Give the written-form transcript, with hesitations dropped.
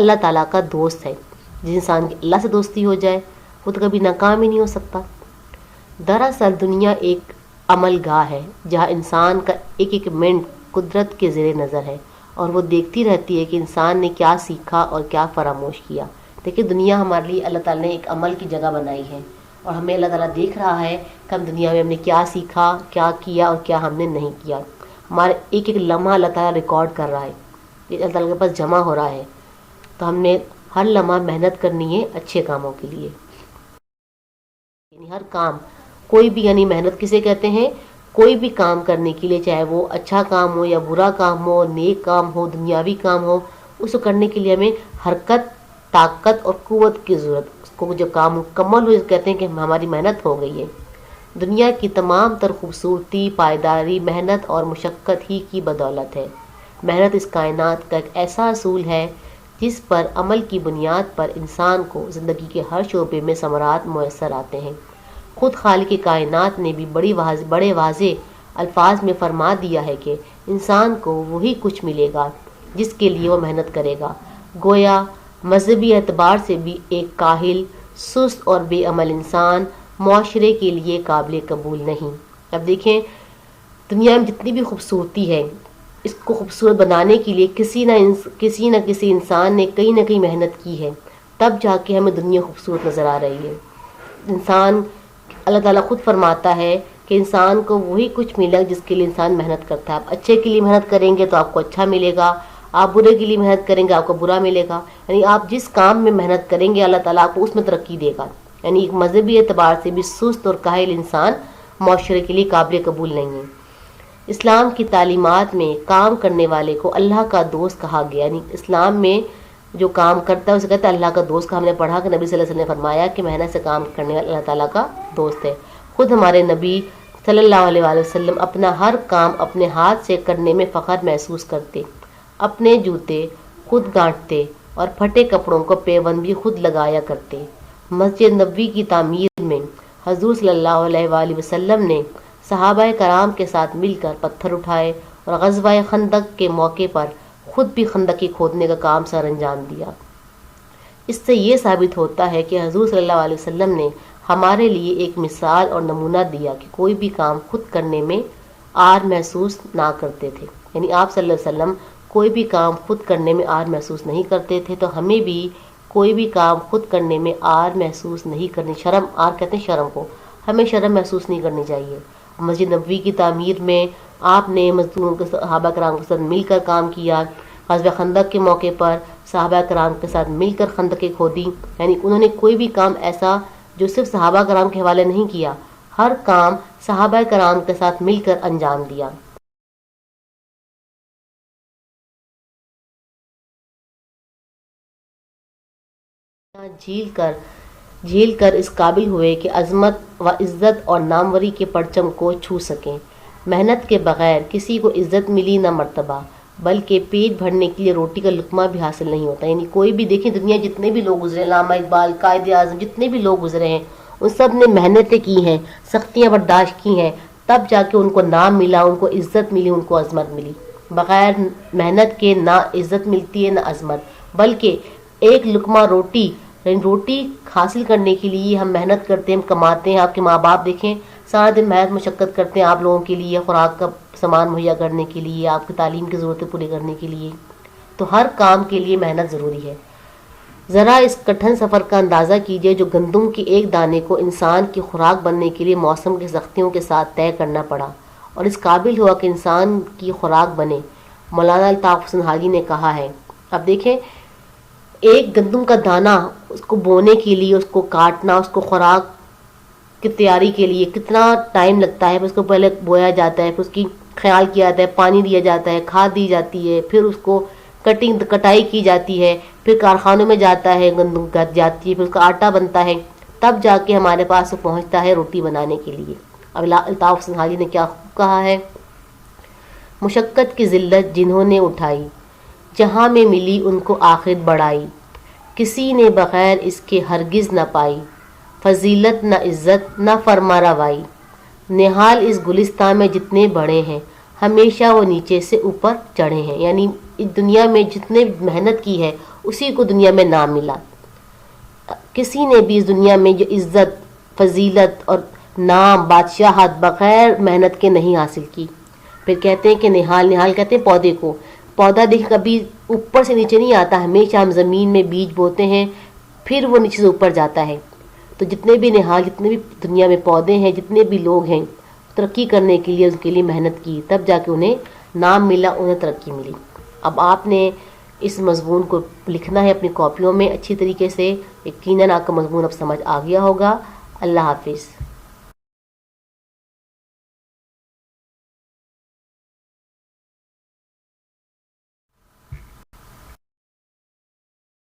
اللہ تعالیٰ کا دوست ہے. جس انسان کی اللہ سے دوستی ہو جائے وہ تو کبھی ناکام ہی نہیں ہو سکتا. دراصل دنیا ایک عمل گاہ ہے جہاں انسان کا ایک ایک منٹ قدرت کے زیر نظر ہے اور وہ دیکھتی رہتی ہے کہ انسان نے کیا سیکھا اور کیا فراموش کیا. دیکھیں دنیا ہمارے لیے اللہ تعالیٰ نے ایک عمل کی جگہ بنائی ہے اور ہمیں اللہ تعالیٰ دیکھ رہا ہے کہ ہم دنیا میں ہم نے کیا سیکھا، کیا کیا اور کیا ہم نے نہیں کیا. ہمارے ایک ایک لمحہ اللہ تعالیٰ ریکارڈ کر رہا ہے، یہ اللہ تعالیٰ کے پاس جمع ہو رہا ہے. تو ہم نے ہر لمحہ محنت کرنی ہے اچھے کاموں کے لیے. یعنی ہر کام، کوئی بھی، یعنی محنت کسے کہتے ہیں؟ کوئی بھی کام کرنے کے لیے، چاہے وہ اچھا کام ہو یا برا کام ہو، نیک کام ہو، دنیاوی کام ہو، اس کو کرنے کے لیے ہمیں حرکت، طاقت اور قوت کی ضرورت. اس کو جب کام مکمل ہو کہتے ہیں کہ ہماری محنت ہو گئی ہے. دنیا کی تمام تر خوبصورتی، پائیداری، محنت اور مشقت ہی کی بدولت ہے. محنت اس کائنات کا ایک ایسا اصول ہے جس پر عمل کی بنیاد پر انسان کو زندگی کے ہر شعبے میں ثمرات میسر آتے ہیں. خود خالق کائنات نے بھی بڑے واضح الفاظ میں فرما دیا ہے کہ انسان کو وہی کچھ ملے گا جس کے لیے وہ محنت کرے گا. گویا مذہبی اعتبار سے بھی ایک کاہل، سست اور بے عمل انسان معاشرے کے لیے قابل قبول نہیں. اب دیکھیں دنیا میں جتنی بھی خوبصورتی ہے، اس کو خوبصورت بنانے کے لیے کسی نہ کسی انسان نے کہیں نہ کہیں محنت کی ہے، تب جا کے ہمیں دنیا خوبصورت نظر آ رہی ہے. انسان، اللہ تعالیٰ خود فرماتا ہے کہ انسان کو وہی کچھ ملے گا جس کے لیے انسان محنت کرتا ہے. آپ اچھے کے لیے محنت کریں گے تو آپ کو اچھا ملے گا، آپ برے کے لیے محنت کریں گے آپ کو برا ملے گا. یعنی آپ جس کام میں محنت کریں گے اللہ تعالیٰ آپ کو اس میں ترقی دے گا. یعنی ایک مذہبی اعتبار سے بھی سست اور کاہل انسان معاشرے کے لیے قابل قبول نہیں ہے. اسلام کی تعلیمات میں کام کرنے والے کو اللہ کا دوست کہا گیا. یعنی اسلام میں جو کام کرتا ہے اسے کہتا ہے اللہ کا دوست. ہم نے پڑھا کہ نبی صلی اللہ علیہ وسلم نے فرمایا کہ محنت سے کام کرنے والا اللہ تعالیٰ کا دوست ہے. خود ہمارے نبی صلی اللہ علیہ وآلہ وسلم اپنا ہر کام اپنے ہاتھ سے کرنے میں فخر محسوس کرتے. اپنے جوتے خود گانٹتے اور پھٹے کپڑوں کو پیوند بھی خود لگایا کرتے. مسجد نبوی کی تعمیر میں حضور صلی اللہ علیہ وآلہ وسلم نے صحابہ کرام کے ساتھ مل کر پتھر اٹھائے اور غزوہ خندق کے موقع پر خود بھی خندقی کھودنے کا کام سر انجام دیا. اس سے یہ ثابت ہوتا ہے کہ حضور صلی اللہ علیہ وسلم نے ہمارے لیے ایک مثال اور نمونہ دیا کہ کوئی بھی کام خود کرنے میں آر محسوس نہ کرتے تھے. یعنی آپ صلی اللہ علیہ وسلم کوئی بھی کام خود کرنے میں آر محسوس نہیں کرتے تھے. تو ہمیں بھی کوئی بھی کام خود کرنے میں آر محسوس نہیں کرنی، شرم، آر کہتے ہیں شرم کو، ہمیں شرم محسوس نہیں کرنی چاہیے. مسجد نبوی کی تعمیر میں آپ نے مزدوروں کے صحابہ کرام کے ساتھ مل کر کام کیا. غزوہ خندق کے موقع پر صحابہ کرام کے ساتھ مل کر خندقیں کھودی. یعنی انہوں نے کوئی بھی کام ایسا جو صرف صحابہ کرام کے حوالے نہیں کیا، ہر کام صحابہ کرام کے ساتھ مل کر انجام دیا. جھیل کر اس قابل ہوئے کہ عظمت و عزت اور ناموری کے پرچم کو چھو سکیں. محنت کے بغیر کسی کو عزت ملی نہ مرتبہ، بلکہ پیٹ بھرنے کے لیے روٹی کا لقمہ بھی حاصل نہیں ہوتا. یعنی کوئی بھی دیکھیں دنیا جتنے بھی لوگ گزرے، علامہ اقبال، قائد اعظم، جتنے بھی لوگ گزرے ہیں ان سب نے محنتیں کی ہیں، سختیاں برداشت کی ہیں، تب جا کے ان کو نام ملا، ان کو عزت ملی، ان کو عظمت ملی. بغیر محنت کے نہ عزت ملتی ہے نہ عظمت، بلکہ ایک لقمہ روٹی حاصل کرنے کے لیے ہم محنت کرتے ہیں، ہم کماتے ہیں. آپ کے ماں باپ دیکھیں سارا دن محنت مشقت کرتے ہیں آپ لوگوں کے لیے، خوراک کا سامان مہیا کرنے کے لیے، آپ کی تعلیم کی ضرورتیں پوری کرنے کے لیے. تو ہر کام کے لیے محنت ضروری ہے. ذرا اس کٹھن سفر کا اندازہ کیجئے جو گندم کے ایک دانے کو انسان کی خوراک بننے کے لیے موسم کی سختیوں کے ساتھ طے کرنا پڑا اور اس قابل ہوا کہ انسان کی خوراک بنے. مولانا الطاف حسین حاجی نے کہا ہے، اب دیکھیں ایک گندم کا دانہ، اس کو بونے کے لیے، اس کو کاٹنا، اس کو خوراک کی تیاری کے لیے کتنا ٹائم لگتا ہے. اس کو پہلے بویا جاتا ہے، پھر اس کی خیال کیا جاتا ہے، پانی دیا جاتا ہے، کھاد دی جاتی ہے، پھر اس کو کٹائی کی جاتی ہے، پھر کارخانوں میں جاتا ہے، گندم گت جاتی ہے، پھر اس کا آٹا بنتا ہے، تب جا کے ہمارے پاس وہ پہنچتا ہے روٹی بنانے کے لیے. اب الطاف حسین حاجی نے کیا کہا ہے، مشقت کی ذلت جنہوں نے اٹھائی، جہاں میں ملی ان کو آخر بڑائی، کسی نے بغیر اس کے ہرگز نہ پائی، فضیلت نہ عزت نہ فرما روائی. نہال اس گلستان میں جتنے بڑے ہیں، ہمیشہ وہ نیچے سے اوپر چڑھے ہیں. یعنی اس دنیا میں جتنے محنت کی ہے اسی کو دنیا میں نام ملا. کسی نے بھی اس دنیا میں جو عزت، فضیلت اور نام، بادشاہت بغیر محنت کے نہیں حاصل کی. پھر کہتے ہیں کہ نہال کہتے ہیں پودے کو. پودا دیکھ کبھی اوپر سے نیچے نہیں آتا، ہمیشہ ہم زمین میں بیج بوتے ہیں پھر وہ نیچے سے اوپر جاتا ہے. تو جتنے بھی نہال، جتنے بھی دنیا میں پودے ہیں، جتنے بھی لوگ ہیں، ترقی کرنے کے لیے ان کے لیے محنت کی، تب جا کے انہیں نام ملا، انہیں ترقی ملی. اب آپ نے اس مضمون کو لکھنا ہے اپنی کاپیوں میں اچھی طریقے سے. یقیناً آپ کا مضمون اب سمجھ آ گیا ہوگا. اللہ حافظ.